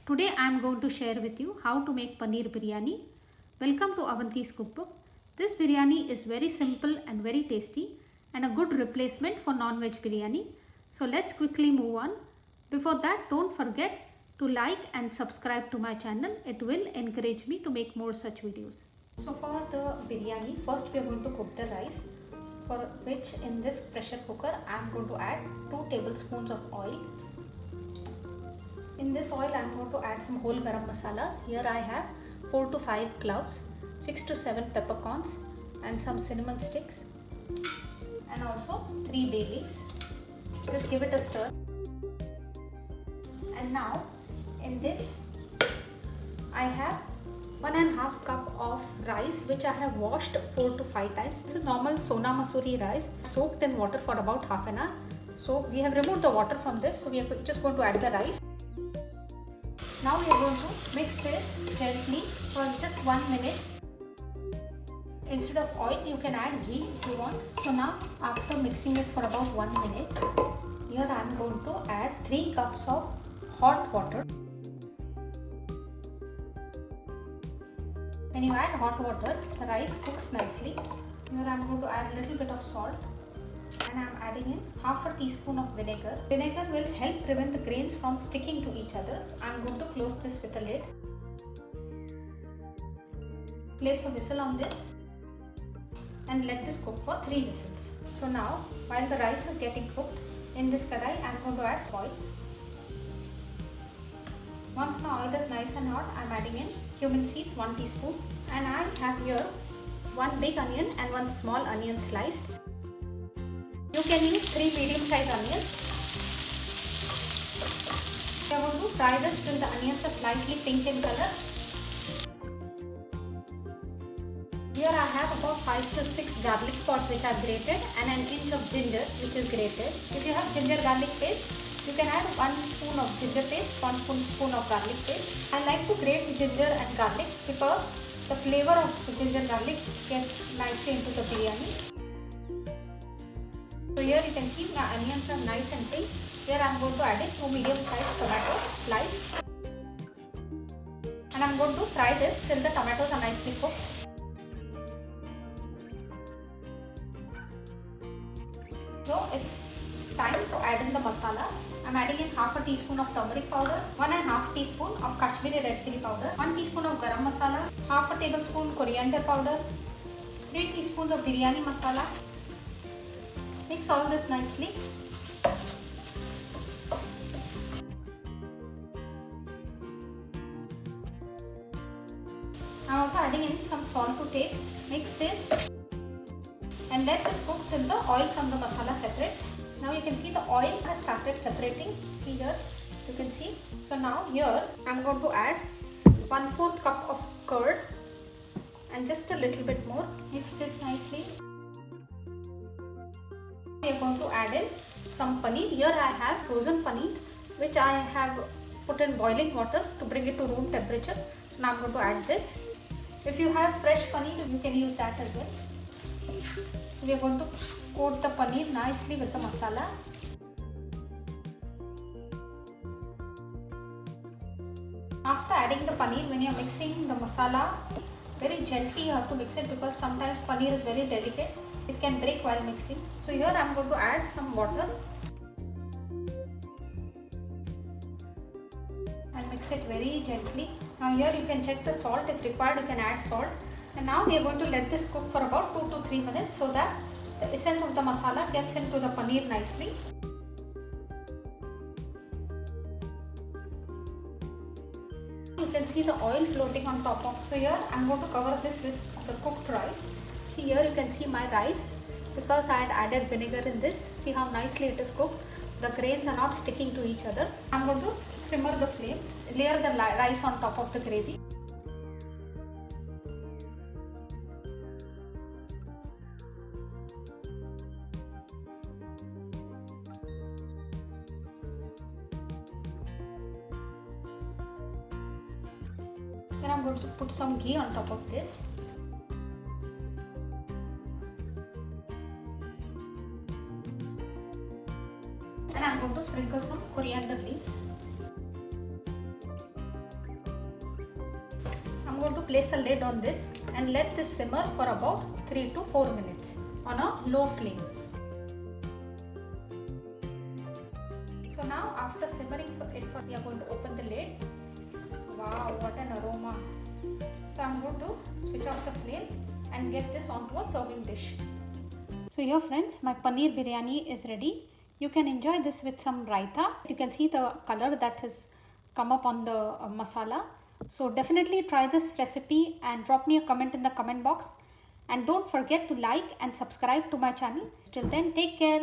Today I am going to share with you how to make paneer biryani. Welcome to Avanti's cookbook. This biryani is very simple and very tasty and a good replacement for non-veg biryani. So let's quickly move on. Before that, don't forget to like and subscribe to my channel. It will encourage me to make more such videos. So for the biryani, first we are going to cook the rice, for which in this pressure cooker I am going to add 2 tablespoons of oil. In this oil I am going to add some whole garam masalas. Here I have 4 to 5 cloves, 6 to 7 peppercorns and some cinnamon sticks and also 3 bay leaves. Just give it a stir. And now in this I have 1.5 cup of rice which I have washed 4 to 5 times. This is normal Sona Masuri rice soaked in water for about half an hour. So we have removed the water from this, so we are just going to add the rice. Now we are going to mix this gently for just 1 minute. Instead of oil you can add ghee if you want. So now after mixing it for about 1 minute, here I am going to add 3 cups of hot water. When you add hot water, the rice cooks nicely. Here I am going to add a little bit of salt and I am adding in half a teaspoon of vinegar. Vinegar will help prevent the grains from sticking to each other. I am going to close this with a lid. Place a whistle on this and let this cook for 3 whistles. So now while the rice is getting cooked, in this kadai I am going to add oil. Once my oil is nice and hot, I am adding in cumin seeds 1 teaspoon and I have here 1 big onion and 1 small onion sliced. You can use 3 medium-sized onions. We are going to fry this till the onions are slightly pink in color. Here I have about 5 to 6 garlic pods which I have grated and an inch of ginger which is grated. If you have ginger garlic paste, you can add 1 spoon of ginger paste, 1 spoon of garlic paste. I like to grate ginger and garlic because the flavor of the ginger garlic gets nicely into the biryani. So here you can see my onions are nice and pink. Here I am going to add in 2 medium-sized tomatoes sliced. And I am going to fry this till the tomatoes are nicely cooked. So it's time to add in the masalas. I am adding in half a teaspoon of turmeric powder, 1.5 teaspoon of Kashmiri red chili powder, 1 teaspoon of garam masala, half a tablespoon coriander powder, 3 teaspoons of biryani masala. Mix all this nicely. I am also adding in some salt to taste. Mix this and let this cook till the oil from the masala separates. Now you can see the oil has started separating. See here, you can see. So now here I am going to add 1/4 cup of curd and just a little bit more. Mix this nicely. We are going to add in some paneer. Here I have frozen paneer which I have put in boiling water to bring it to room temperature. So now I am going to add this. If you have fresh paneer, you can use that as well. So we are going to coat the paneer nicely with the masala. After adding the paneer, when you are mixing the masala, very gently you have to mix it because sometimes paneer is very delicate. It can break while mixing. So here I am going to add some water and mix it very gently. Now here you can check the salt. If required, you can add salt. And now we are going to let this cook for about 2 to 3 minutes so that the essence of the masala gets into the paneer nicely. You can see the oil floating on top of. So here I am going to cover this with the cooked rice. See here you can see my rice because I had added vinegar in this. See how nicely it is cooked. The grains are not sticking to each other. I am going to simmer the flame, layer the rice on top of the gravy. Then I am going to put some ghee on top of this. And I am going to sprinkle some coriander leaves. going to place a lid on this and let this simmer for about 3 to 4 minutes on a low flame. So now after simmering we are going to open the lid. Wow, what an aroma. So I'm going to switch off the flame and get this onto a serving dish. So here friends, my paneer biryani is ready. You can enjoy this with some raita. You can see the color that has come up on the masala. So definitely try this recipe and drop me a comment in the comment box. And don't forget to like and subscribe to my channel. Till then, take care.